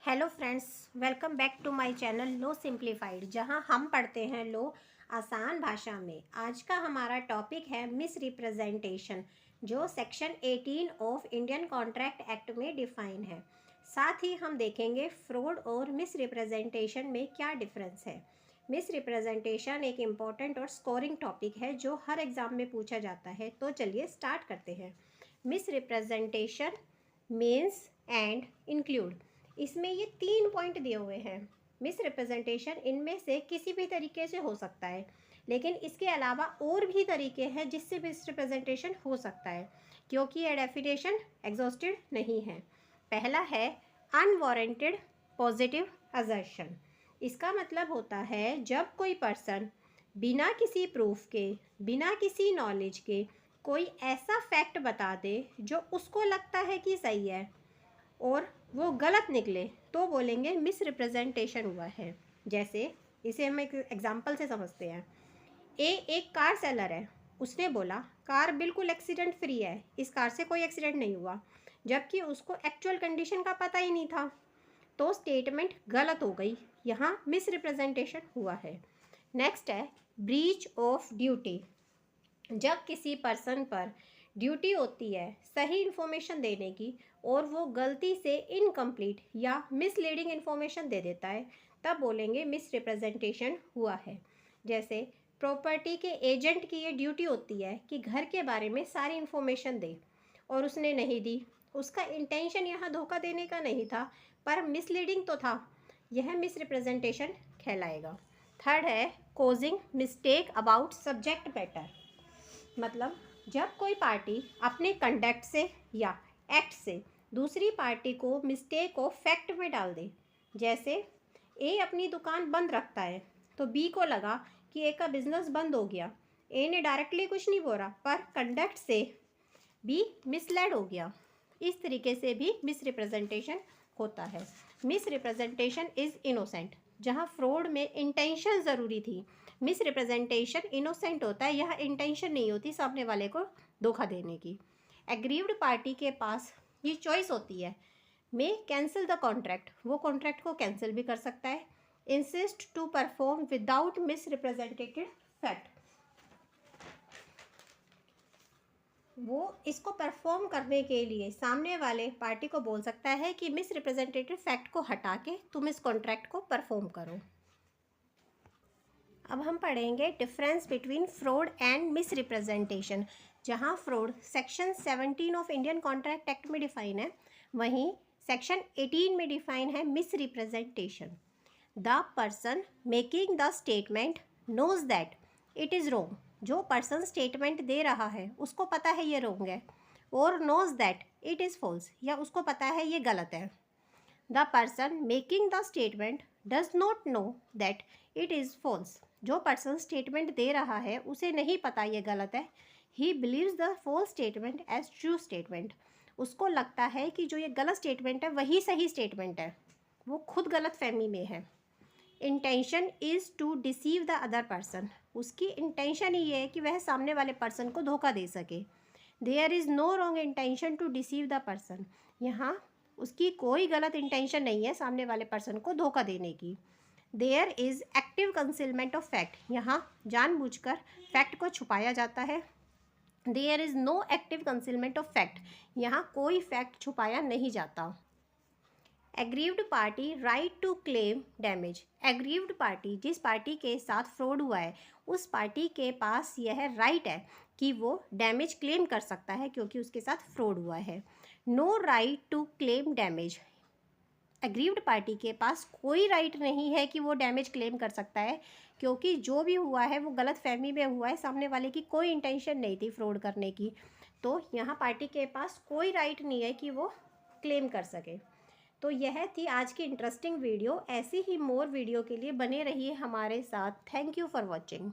Hello friends, welcome back to my channel law simplified, जहां हम पढ़ते हैं लो आसान भाषा में। आज का हमारा टॉपिक है मिस रिप्रेजेंटेशन, जो section 18 of Indian contract act में डिफाइन है। साथ ही हम देखेंगे फ्रॉड और मिस रिप्रेजेंटेशन में क्या डिफरेंस है। मिस रिप्रेजेंटेशन एक इम्पॉर्टेंट और स्कोरिंग टॉपिक है जो हर एग्जाम में पूछा जाता है। तो चलिए स्टार्ट करते हैं। Miss representation means and include, इसमें ये 3 पॉइंट दिए हुए हैं। मिस रिप्रेजेंटेशन इनमें से किसी भी तरीके से हो सकता है, लेकिन इसके अलावा और भी तरीके हैं जिससे मिस रिप्रेजेंटेशन हो सकता है, क्योंकि ये डेफिनेशन एग्जॉस्टेड नहीं है। पहला है अनवारंटेड पॉजिटिव असर्शन। इसका मतलब होता है जब कोई पर्सन बिना किसी प्रूफ के, बिना किसी नॉलेज के कोई ऐसा फैक्ट बता दे जो उसको लगता है कि सही है और वो गलत निकले, तो बोलेंगे मिस रिप्रेजेंटेशन हुआ है। जैसे इसे हम एक एग्जांपल से समझते हैं। एक कार सेलर है, उसने बोला कार बिल्कुल एक्सीडेंट फ्री है, इस कार से कोई एक्सीडेंट नहीं हुआ, जबकि उसको एक्चुअल कंडीशन का पता ही नहीं था। तो स्टेटमेंट गलत हो गई, यहाँ मिस रिप्रेजेंटेशन हुआ है। नेक्स्ट है ब्रीच ऑफ ड्यूटी। जब किसी पर्सन पर ड्यूटी होती है सही इन्फॉर्मेशन देने की और वो गलती से इनकम्प्लीट या मिसलीडिंग इन्फॉर्मेशन दे देता है, तब बोलेंगे मिस रिप्रेजेंटेशन हुआ है। जैसे प्रॉपर्टी के एजेंट की ये ड्यूटी होती है कि घर के बारे में सारी इन्फॉर्मेशन दे और उसने नहीं दी। उसका इंटेंशन यहाँ धोखा देने का नहीं था, पर मिसलीडिंग तो था, यह मिस रिप्रेजेंटेशन कहलाएगा। थर्ड है causing mistake about subject matter. मतलब जब कोई पार्टी अपने कंडक्ट से या एक्ट से दूसरी पार्टी को मिस्टेक को फैक्ट में डाल दे। जैसे ए अपनी दुकान बंद रखता है तो बी को लगा कि ए का बिजनेस बंद हो गया। ए ने डायरेक्टली कुछ नहीं बोला, पर कंडक्ट से बी मिसलेड हो गया। इस तरीके से भी मिस रिप्रेजेंटेशन होता है। मिस रिप्रेजेंटेशन इज़ इनोसेंट, जहाँ फ्रॉड में इंटेंशन ज़रूरी थी। मिस रिप्रेजेंटेशन इनोसेंट होता है, यह इंटेंशन नहीं होती सामने वाले को धोखा देने की। एग्रीव्ड पार्टी के पास ये चॉइस होती है, मे कैंसिल द कॉन्ट्रैक्ट, वो कॉन्ट्रैक्ट को कैंसिल भी कर सकता है। Insist to perform without misrepresented fact, वो इसको परफॉर्म करने के लिए सामने वाले पार्टी को बोल सकता है कि मिस रिप्रेजेंटेटेड फैक्ट को हटा के तुम इस कॉन्ट्रैक्ट को परफॉर्म करो। अब हम पढ़ेंगे difference between fraud and misrepresentation. जहाँ fraud section 17 of Indian contract act में डिफाइन है, वहीं सेक्शन 18 में डिफाइन है misrepresentation. The person making the statement knows that it is wrong. जो पर्सन स्टेटमेंट दे रहा है उसको पता है ये रॉन्ग है, और knows that it is false, या उसको पता है ये गलत है। The person making the statement does not know that it is false. जो पर्सन स्टेटमेंट दे रहा है उसे नहीं पता ये गलत है। He believes the false statement as true statement. उसको लगता है कि जो ये गलत स्टेटमेंट है वही सही स्टेटमेंट है, वो खुद गलत फहमी में है। Intention is to deceive the other person. उसकी इंटेंशन ही ये है कि वह सामने वाले पर्सन को धोखा दे सके। There is no wrong intention to deceive the person. यहाँ उसकी कोई गलत इंटेंशन नहीं है सामने वाले पर्सन को धोखा देने की। There is active concealment of fact. यहाँ जानबूझकर फैक्ट को छुपाया जाता है। There is no active concealment of fact. यहाँ कोई फैक्ट छुपाया नहीं जाता। Aggrieved party right to claim damage. Aggrieved party, जिस पार्टी के साथ फ्रॉड हुआ है, उस पार्टी के पास यह राइट है कि वो डैमेज क्लेम कर सकता है क्योंकि उसके साथ फ्रॉड हुआ है। No right to claim damage. Aggrieved party के पास कोई राइट नहीं है कि वो डैमेज क्लेम कर सकता है, क्योंकि जो भी हुआ है वो गलत फहमी में हुआ है, सामने वाले की कोई इंटेंशन नहीं थी फ्रॉड करने की। तो यहाँ पार्टी के पास कोई राइट नहीं है कि वो क्लेम कर सके। तो यह थी आज की इंटरेस्टिंग वीडियो। ऐसी ही मोर वीडियो के लिए बने रहिए हमारे साथ। Thank you for watching.